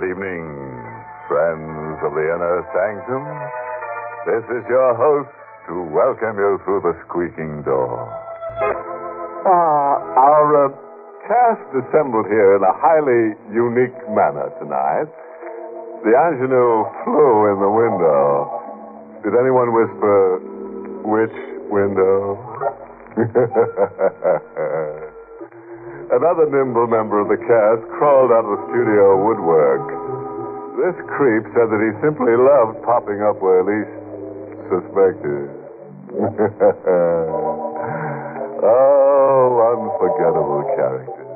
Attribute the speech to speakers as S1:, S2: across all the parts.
S1: Good evening, friends of the inner sanctum. This is your host to welcome you through the squeaking door. Our cast assembled here in a highly unique manner tonight. The ingenue flew in the window. Did anyone whisper, which window? Another nimble member of the cast crawled out of the studio woodwork. This creep said that he simply loved popping up where least suspected. Oh, unforgettable characters.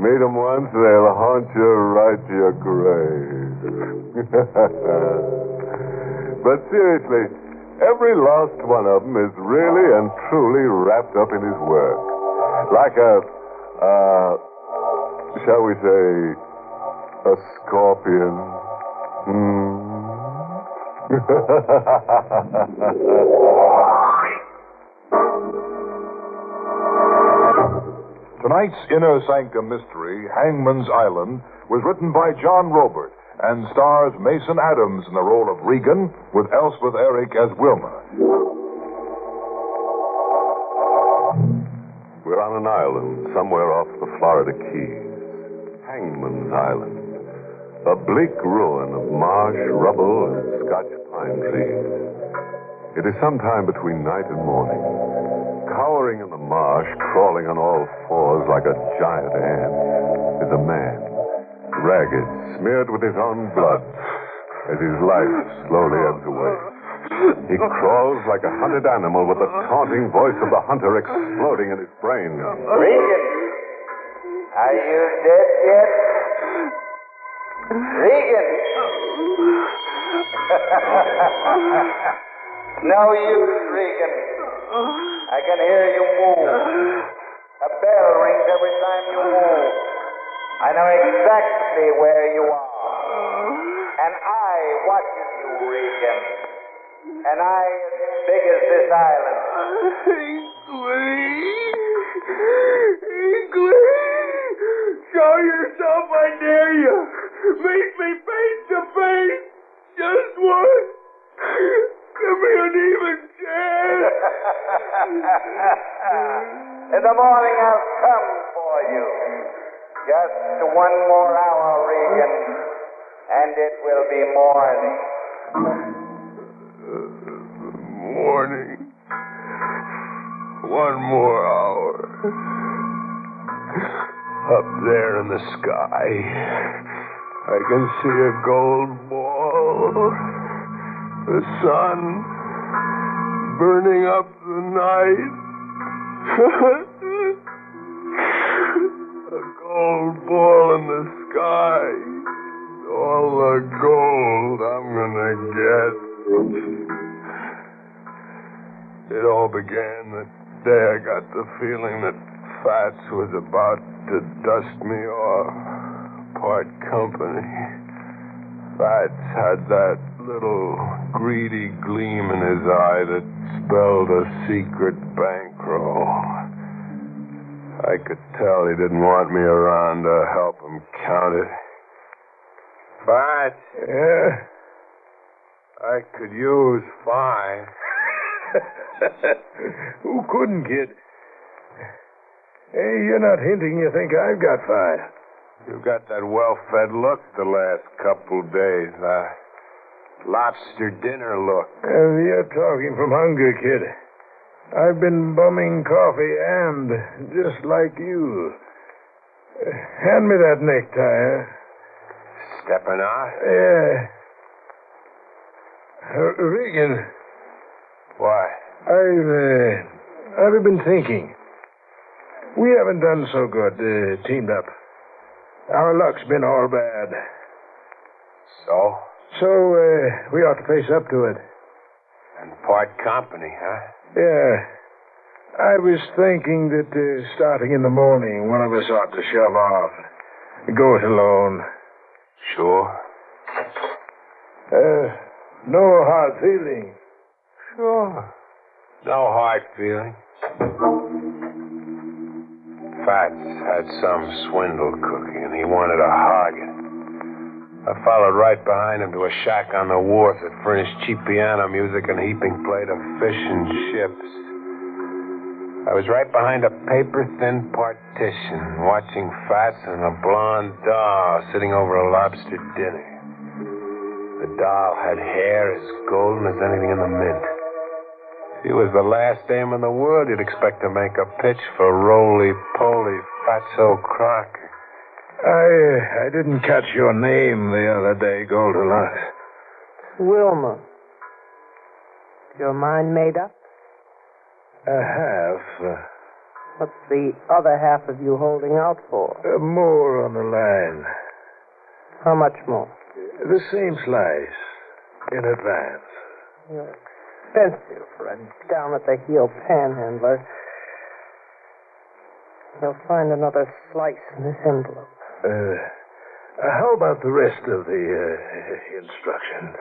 S1: Meet them once, they'll haunt you right to your grave. But seriously, every last one of them is really and truly wrapped up in his work. Like shall we say, a scorpion.
S2: Tonight's Inner Sanctum mystery, Hangman's Island, was written by John Robert and stars Mason Adams in the role of Regan, with Elspeth Eric as Wilma.
S1: We're on an island somewhere off the Florida Keys. Hangman's Island. A bleak ruin of marsh, rubble, and Scotch pine trees. It is sometime between night and morning. Cowering in the marsh, crawling on all fours like a giant ant, is a man, ragged, smeared with his own blood, as his life slowly ebbs away. He crawls like a hunted animal with the taunting voice of the hunter exploding in his brain.
S3: Regan, are you dead yet? Regan! No use, Regan. I can hear you move. A bell rings every time you move. I know exactly where you are. And I watches you, Regan. And I as big as this island.
S4: Show yourself, I dare you. Meet me face to face. Just once. Give me an even chance.
S3: In the morning I'll come for you. Just one more hour, Regan, and it will be morning.
S4: Morning. One more hour. Up there in the sky, I can see a gold ball. The sun burning up the night. A gold ball in the sky. All the gold I'm gonna get. It all began the day I got the feeling that Fats was about to dust me off. Part company. Fats had that little greedy gleam in his eye that spelled a secret bankroll. I could tell he didn't want me around to help him count it. Fats? Yeah? I could use 5. Who couldn't, kid? Hey, you're not hinting you think I've got 5. You've got that well-fed look the last couple days. Lobster dinner look. You're talking from hunger, kid. I've been bumming coffee and just like you. Hand me that necktie. Stepping out? Yeah. Regan. Why? I've been thinking. We haven't done so good, teamed up. Our luck's been all bad. So? So, we ought to face up to it. And part company, huh? Yeah. I was thinking that starting in the morning, one of us ought to shove off. Go it alone. Sure. No hard feelings. Sure. No hard feelings. Fats had some swindle cooking, and he wanted to hog it. I followed right behind him to a shack on the wharf that furnished cheap piano music and heaping plate of fish and chips. I was right behind a paper-thin partition, watching Fats and a blonde doll sitting over a lobster dinner. The doll had hair as golden as anything in the mint. She was the last dame in the world you'd expect to make a pitch for roly-poly Fatso Crocker.
S5: I didn't catch your name the other day, Goldilocks.
S6: Wilma. Your mind made up?
S5: I have.
S6: What's the other half of you holding out for?
S5: More on the line.
S6: How much more?
S5: The same slice. In advance.
S6: You're expensive for a down-at-the-heel panhandler. You'll find another slice in this envelope.
S5: How about the rest of the instructions?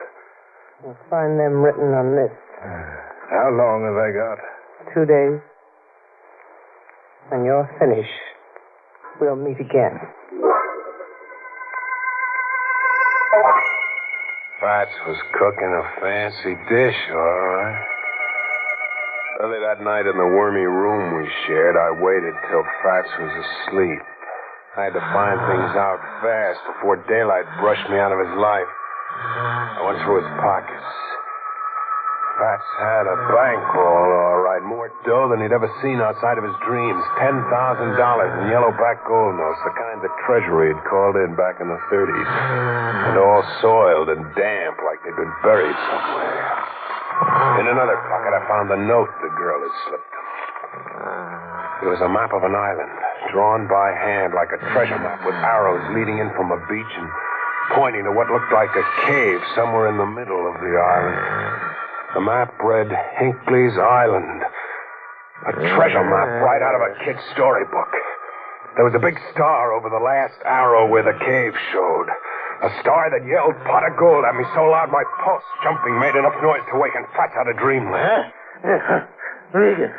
S6: You'll find them written on this.
S5: How long have I got?
S6: 2 days. When you're finished, we'll meet again.
S4: Fats was cooking a fancy dish, all right. Early that night in the wormy room we shared, I waited till Fats was asleep. I had to find things out fast before daylight brushed me out of his life. I went through his pockets. Fats had a bankroll, all right. More dough than he'd ever seen outside of his dreams. $10,000 in yellow-back gold notes, the kind the Treasury had called in back in the 30s. And all soiled and damp like they'd been buried somewhere. In another pocket, I found the note the girl had slipped him. It was a map of an island, drawn by hand like a treasure map with arrows leading in from a beach and pointing to what looked like a cave somewhere in the middle of the island. The map read Hinckley's Island. A treasure map right out of a kid's storybook. There was a big star over the last arrow where the cave showed. A star that yelled pot of gold at me so loud my pulse jumping made enough noise to waken Fats out of dreamland.
S5: Regan,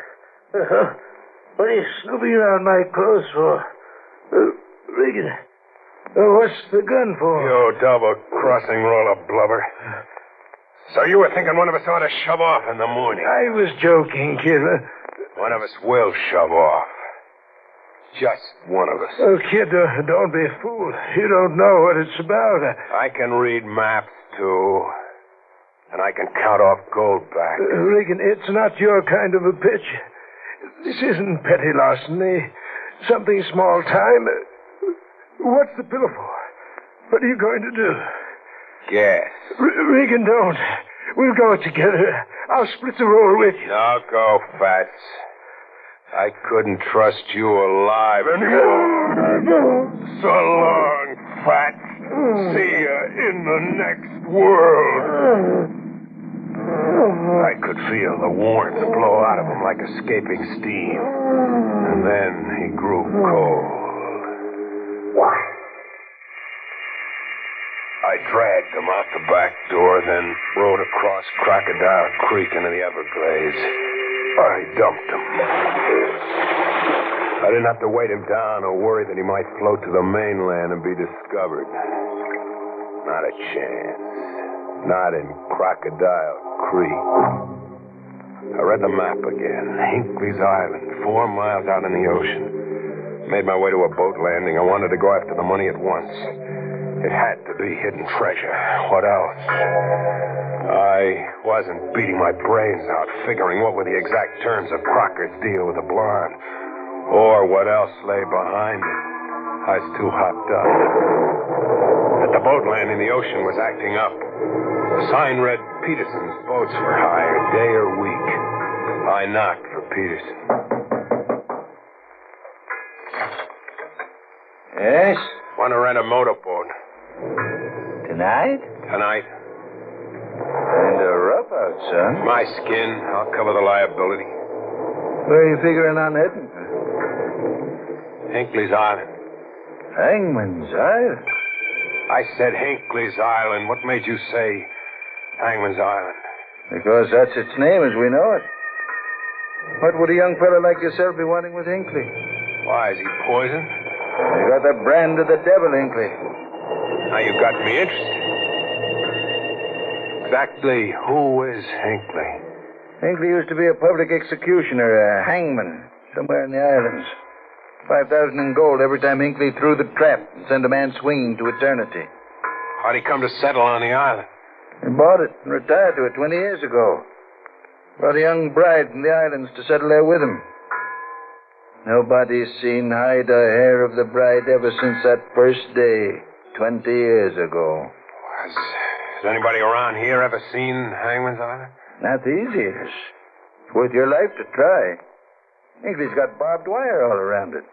S5: what are you snooping around my clothes for? Regan, what's the gun for?
S4: You double-crossing roll of blubber. So you were thinking one of us ought to shove off in the morning?
S5: I was joking, kid.
S4: One of us will shove off. Just one of us.
S5: Oh, kid, don't be a fool. You don't know what it's about.
S4: I can read maps, too. And I can count off gold back.
S5: Regan, it's not your kind of a pitch. This isn't petty larceny. Something small time. What's the pillow for? What are you going to do?
S4: Guess.
S5: Regan, don't. We'll go together. I'll split the roll with you.
S4: Now go, Fats. I couldn't trust you alive anymore. So long, Fats. See ya in the next world. I could feel the warmth blow out of him like escaping steam. And then he grew cold. I dragged him out the back door, then rode across Crocodile Creek into the Everglades. I dumped him. I didn't have to weight him down or worry that he might float to the mainland and be discovered. Not a chance. Not in Crocodile Creek. I read the map again. Hinckley's Island, 4 miles out in the ocean. Made my way to a boat landing. I wanted to go after the money at once. It had to be hidden treasure. What else? I wasn't beating my brains out figuring what were the exact terms of Crocker's deal with the blonde, or what else lay behind it. I was too hopped up. At the boat landing, the ocean was acting up. The sign read Peterson's boats for hire, day or week. I knocked for Peterson.
S3: Yes?
S4: Want to rent a motorboat.
S3: Tonight?
S4: Tonight.
S3: Kind of rough out, son.
S4: My skin. I'll cover the liability.
S3: Where are you figuring on heading?
S4: Hinckley's Island.
S3: Hangman's Island?
S4: I said Hinckley's Island. What made you say Hangman's Island?
S3: Because that's its name as we know it. What would a young fellow like yourself be wanting with Hinckley?
S4: Why, is he poisoned?
S3: You got the brand of the devil, Hinckley.
S4: Now you got me interested. Exactly who is Hinckley?
S3: Hinckley used to be a public executioner, a hangman, somewhere in the islands. 5,000 in gold every time Hinckley threw the trap and sent a man swinging to eternity.
S4: How'd he come to settle on the island?
S3: He bought it and retired to it 20 years ago. Brought a young bride from the islands to settle there with him. Nobody's seen hide or hair of the bride ever since that first day, 20 years ago.
S4: Has anybody around here ever seen Hangman's Island?
S3: Not the easiest. It's worth your life to try. Hinckley's got barbed wire all around it.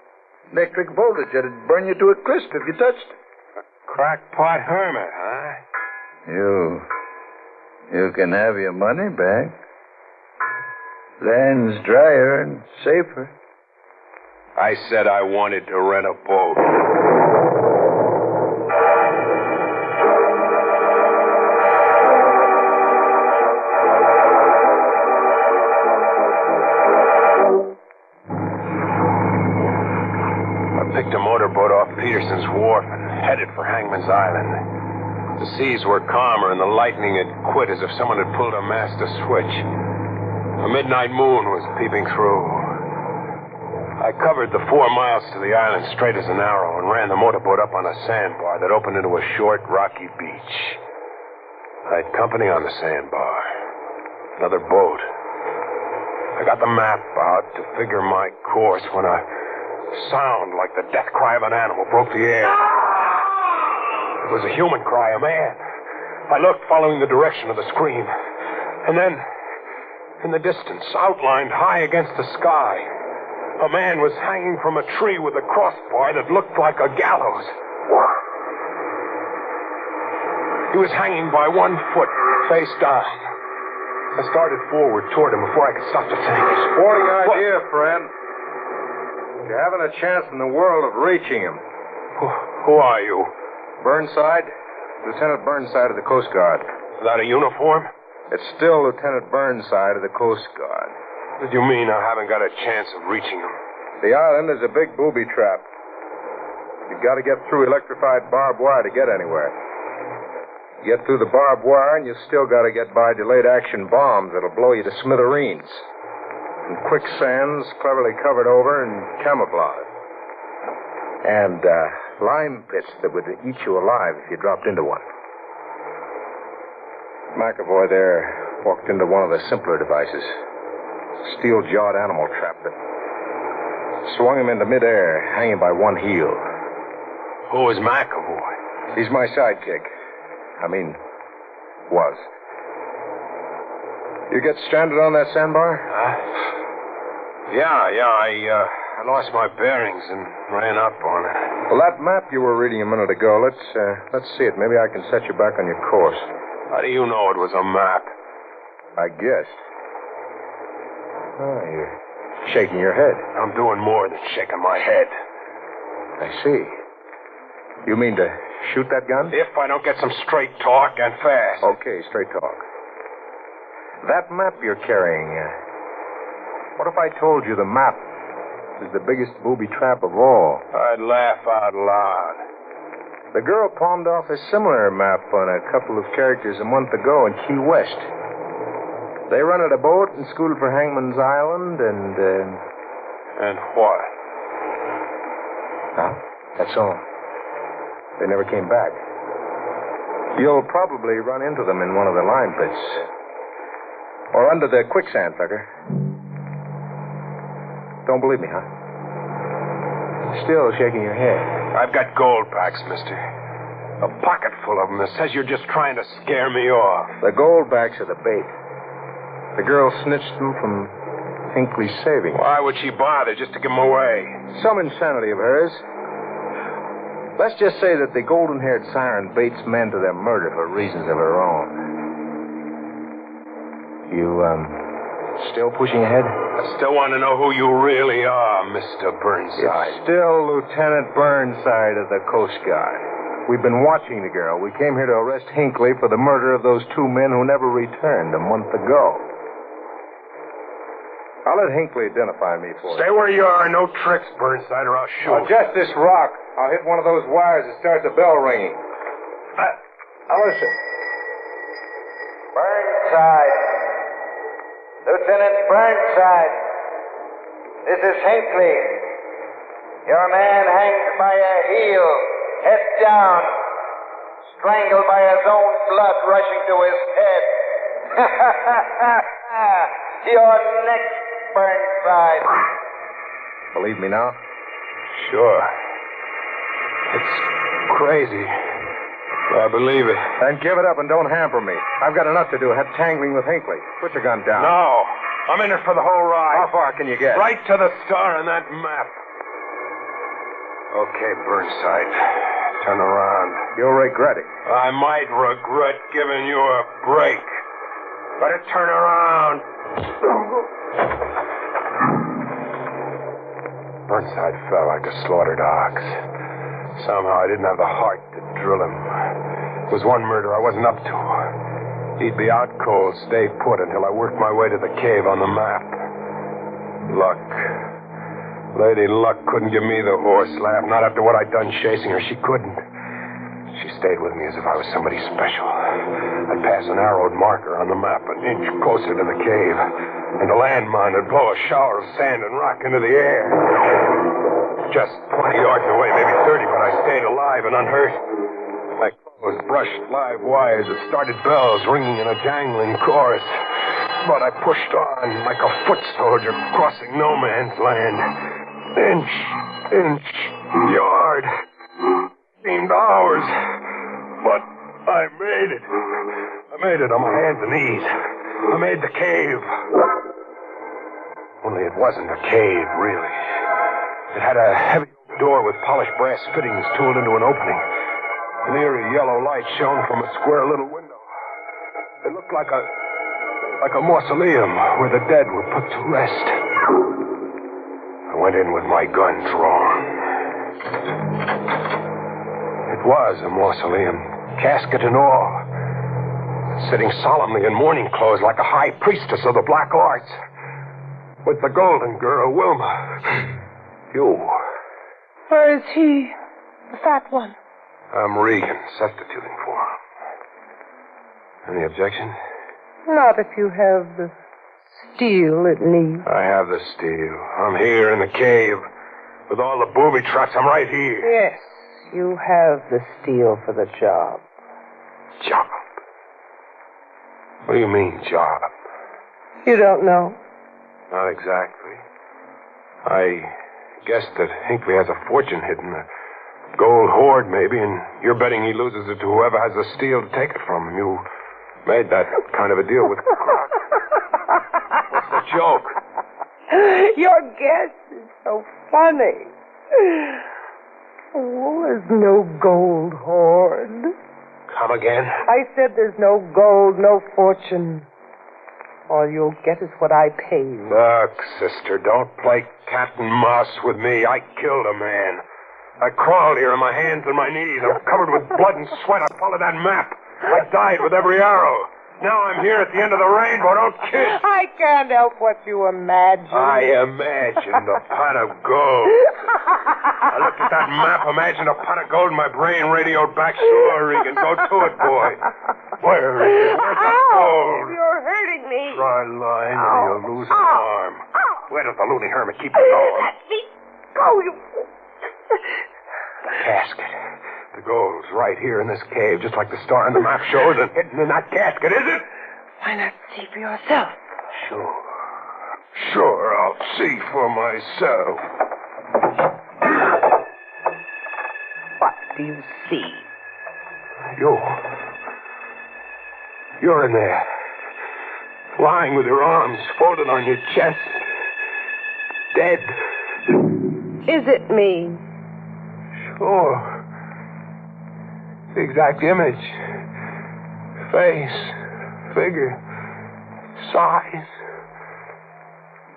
S3: Electric voltage that'd burn you to a crisp if you touched it.
S4: A crackpot hermit, huh?
S3: You can have your money back. Land's drier and safer.
S4: I said I wanted to rent a boat. I picked a motorboat off Peterson's Wharf and headed for Hangman's Island. The seas were calmer and the lightning had quit as if someone had pulled a master switch. A midnight moon was peeping through. I covered the 4 miles to the island straight as an arrow and ran the motorboat up on a sandbar that opened into a short, rocky beach. I had company on the sandbar. Another boat. I got the map out to figure my course when a sound like the death cry of an animal broke the air. It was a human cry, a man. I looked, following the direction of the scream. And then, in the distance, outlined high against the sky, a man was hanging from a tree with a crossbar that looked like a gallows. He was hanging by 1 foot, face down. I started forward toward him before I could stop to think.
S7: Sporting idea, friend. You haven't a chance in the world of reaching him.
S4: Who are you?
S7: Burnside? Lieutenant Burnside of the Coast Guard.
S4: Without a uniform?
S7: It's still Lieutenant Burnside of the Coast Guard.
S4: What do you mean I haven't got a chance of reaching him?
S7: The island is a big booby trap. You've got to get through electrified barbed wire to get anywhere. You get through the barbed wire, and you still got to get by delayed action bombs that'll blow you to smithereens. And quicksands cleverly covered over and camouflaged. And lime pits that would eat you alive if you dropped into one. McAvoy there walked into one of the simpler devices. Steel-jawed animal trap that swung him into midair, hanging by one heel.
S4: Who is McAvoy?
S7: He's my sidekick. I mean, was. You get stranded on that sandbar?
S4: Yeah. I lost my bearings and ran up on it.
S7: Well, that map you were reading a minute ago, let's see it. Maybe I can set you back on your course.
S4: How do you know it was a map?
S7: I guessed. Oh, you're shaking your head.
S4: I'm doing more than shaking my head.
S7: I see. You mean to shoot that gun?
S4: If I don't get some straight talk and fast.
S7: Okay, straight talk. That map you're carrying, what if I told you the map is the biggest booby trap of all?
S4: I'd laugh out loud.
S7: The girl palmed off a similar map on a couple of characters a month ago in Key West. They rented a boat and scooted for Hangman's Island and...
S4: And what?
S7: Huh? That's all. They never came back. You'll probably run into them in one of the lime pits. Or under the quicksand, Tucker. Don't believe me, huh? Still shaking your head.
S4: I've got gold backs, mister. A pocket full of them that says you're just trying to scare me off.
S7: The gold backs are the bait. The girl snitched them from Hinckley's savings.
S4: Why would she bother just to give them away?
S7: Some insanity of hers. Let's just say that the golden-haired siren baits men to their murder for reasons of her own. You, still pushing ahead?
S4: I still want to know who you really are, Mr. Burnside.
S7: It's still Lieutenant Burnside of the Coast Guard. We've been watching the girl. We came here to arrest Hinckley for the murder of those 2 men who never returned a month ago. I'll let Hinckley identify me for
S4: Stay where you are. No tricks, Burnside, or I'll shoot.
S7: Just this rock. I'll hit one of those wires that starts the bell ringing.
S5: Allison.
S3: Burnside. Lieutenant Burnside. This is Hinckley. Your man hanged by a heel, head down, strangled by his own blood rushing to his head. You're next, Burnside.
S7: Believe me now?
S4: Sure. It's crazy. But I believe it.
S7: Then give it up and don't hamper me. I've got enough to do head tangling with Hinckley. Put your gun down.
S4: No. I'm in it for the whole ride.
S7: How far can you get?
S4: Right to the star on that map. Okay, Burnside. Turn around.
S7: You'll regret it.
S4: I might regret giving you a break. Better turn around. Burnside fell like a slaughtered ox. Somehow I didn't have the heart to drill him. It was one murder I wasn't up to. He'd be out cold, stay put until I worked my way to the cave on the map. Luck. Lady Luck couldn't give me the horse laugh, not after what I'd done chasing her. She couldn't. She stayed with me as if I was somebody special. I'd pass an arrowed marker on the map an inch closer to the cave, and the landmine would blow a shower of sand and rock into the air. Just 20 yards away, maybe 30, but I stayed alive and unhurt. My clothes brushed live wires that started bells ringing in a jangling chorus. But I pushed on like a foot soldier crossing no man's land. Inch, yard. Seemed hours. But I made it. I made it on my hands and knees. I made the cave. Only it wasn't a cave, really. It had a heavy door with polished brass fittings tooled into an opening. An eerie yellow light shone from a square little window. It looked like a mausoleum where the dead were put to rest. I went in with my gun drawn. It was a mausoleum, casket and all, sitting solemnly in mourning clothes like a high priestess of the black arts, with the golden girl, Wilma. You.
S6: Where is he? The fat one.
S4: I'm Regan, substituting for him. Any objection?
S6: Not if you have the steel it needs.
S4: I have the steel. I'm here in the cave. With all the booby traps, I'm right here.
S6: Yes, you have the steel for the job.
S4: Job? What do you mean, job?
S6: You don't know?
S4: Not exactly. I guessed that Hinckley has a fortune hidden, a gold hoard maybe, and you're betting he loses it to whoever has the steel to take it from him. You made that kind of a deal with Croc. What's the joke?
S6: Your guess is so funny. Oh, there's no gold hoard.
S4: Come again?
S6: I said there's no gold, no fortune. All you'll get is what I pay you.
S4: Look, sister, don't play cat and mouse with me. I killed a man. I crawled here on my hands and my knees. I'm covered with blood and sweat. I followed that map. I died with every arrow. Now I'm here at the end of the rainbow. Don't kid.
S6: I can't help what you imagine.
S4: I imagined a pot of gold. I looked at that map, imagined a pot of gold, and my brain radioed back. Sure, Regan, go to it, boy. Where is it? Where's the gold?
S6: You're hurting me.
S4: Try lying and you'll lose an arm. Where does the loony hermit keep the gold?
S6: Let me go, you...
S4: The casket. The gold's right here in this cave, just like the star on the map shows, and hidden in that casket, is it?
S6: Why not see for yourself?
S4: Sure, I'll see for myself.
S6: What do you see?
S4: You're in there. Lying with your arms folded on your chest. Dead.
S6: Is it me?
S4: Sure. The exact image. Face, figure, size.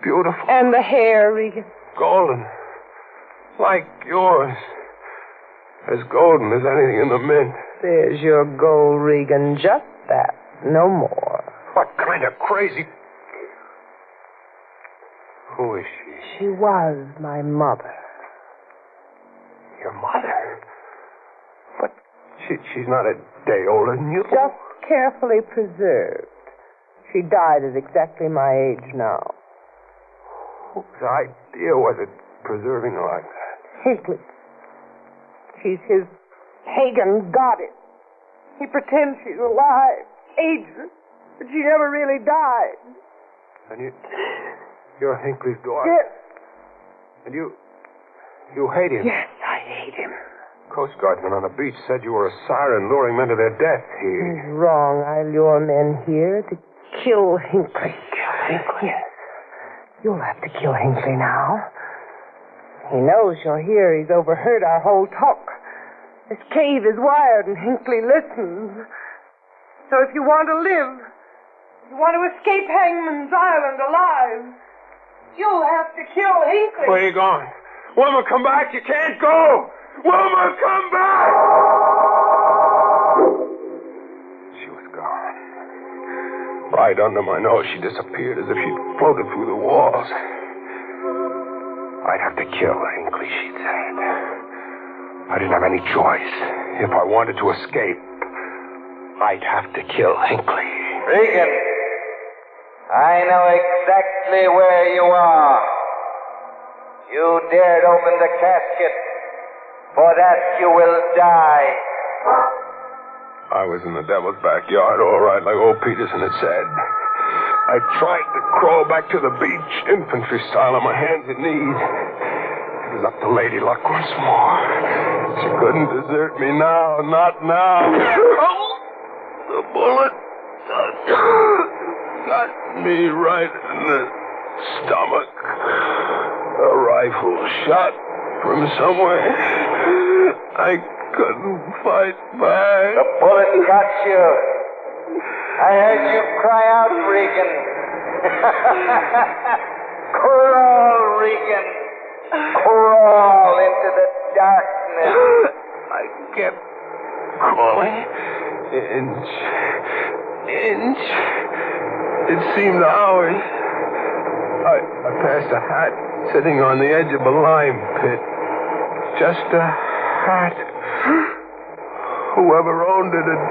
S4: Beautiful.
S6: And the hair, Regan?
S4: Golden. Like yours. As golden as anything in the mint.
S6: There's your gold, Regan. Just that. No more.
S4: What kind of crazy... Who is she?
S6: She was my mother.
S4: Your mother? But She's not a day older than you.
S6: Just carefully preserved. She died at exactly my age now.
S4: Whose idea was it preserving her like that?
S6: Hinckley. She's his pagan goddess. He pretends she's alive, ages, but she never really died.
S4: And you're Hinckley's daughter?
S6: Yes.
S4: And you hate him?
S6: Yes, I hate him.
S4: Coast Guardsmen on the beach said you were a siren luring men to their death.
S6: He's wrong. I lure men here to kill Hinckley.
S4: Kill Hinckley?
S6: Yes. You'll have to kill Hinckley now. He knows you're here. He's overheard our whole talk. This cave is wired and Hinckley listens. So if you want to live, you want to escape Hangman's Island alive, you'll have to kill Hinckley.
S4: Where are you going? Wilma, come back. You can't go. Wilma, come back! She was gone. Right under my nose, she disappeared as if she'd floated through the walls. I'd have to kill Hinckley, she'd said. I didn't have any choice. If I wanted to escape, I'd have to kill Hinckley.
S3: Regan, I know exactly where you are. You dared open the casket. For that you will die.
S4: I was in the devil's backyard, all right, like old Peterson had said. I tried to crawl back to the beach, infantry style, on my hands and knees. It was up to Lady Luck once more. She couldn't desert me now, not now. Oh, the bullet got me right in the stomach. A rifle shot from somewhere. I couldn't fight back.
S3: The bullet got you. I heard you cry out, Regan. Crawl, Regan. Crawl into the darkness.
S4: I kept crawling. Inch. It seemed hours. I passed a hat sitting on the edge of a lime pit. Just a hat. Whoever owned it had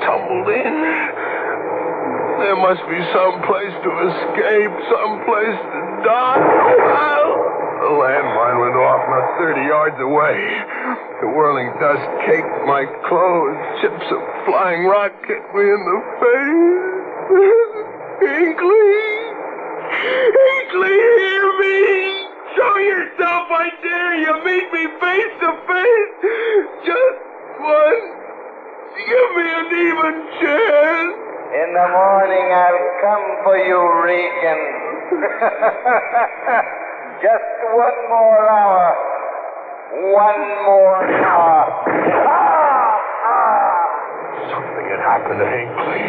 S4: tumbled in. There must be some place to escape, some place to die. Well, the landmine went off not 30 yards away. The whirling dust caked my clothes. Chips of flying rock hit me in the face. Hinckley! Hinckley, hear me! Show yourself, I dare you. Meet me face to face. Just once. Give me an even chance.
S3: In the morning, I'll come for you, Regan. Just one more hour. One more hour.
S4: Something had happened to Hinckley.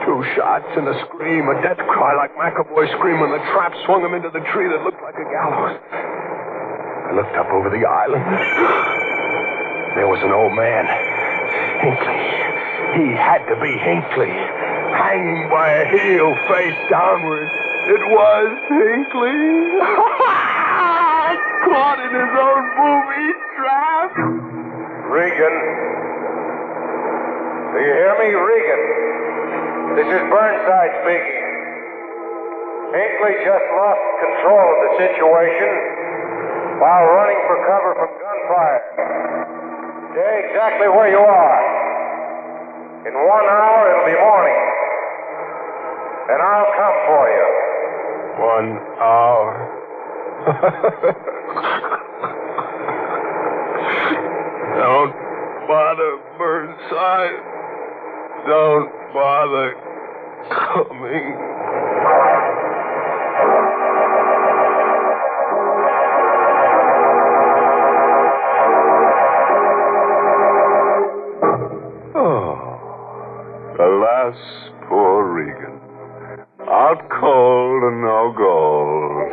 S4: 2 shots and a scream, a death cry like McAvoy's scream when the trap swung him into the tree that looked like a gallows. I looked up over the island. There was an old man. Hinckley. He had to be Hinckley. Hanging by a heel, face downward. It was Hinckley. Caught in his own booby trap.
S7: Regan. Do you hear me, Regan? This is Burnside speaking. Hinckley just lost control of the situation while running for cover from gunfire. Stay exactly where you are. In 1 hour, it'll be morning. And I'll come for you.
S4: 1 hour. Don't bother, Burnside. Don't bother coming. Alas, poor Regan. Out cold and no gold.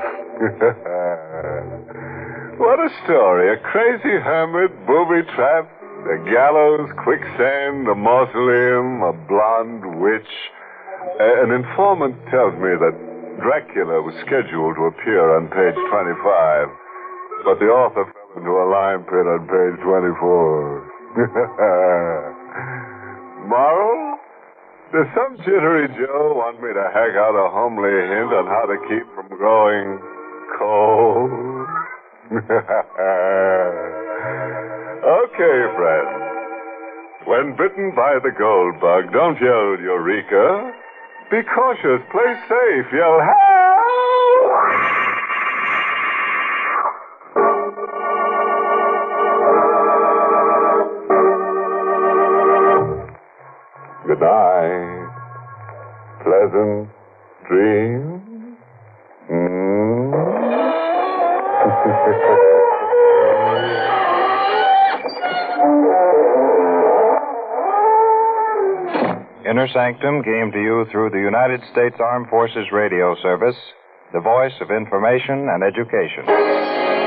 S4: What a story. A crazy hermit, booby trap, a gallows, quicksand, a mausoleum, a blonde witch. An informant tells me that Dracula was scheduled to appear on page 25, but the author fell into a lime pit on page 24.
S1: Moral? Does some jittery Joe want me to hack out a homely hint on how to keep from growing cold? Okay, friend. When bitten by the gold bug, don't yell Eureka. Be cautious, play safe, yell help! Good night. Pleasant dreams.
S7: Inner Sanctum came to you through the United States Armed Forces Radio Service, the voice of information and education.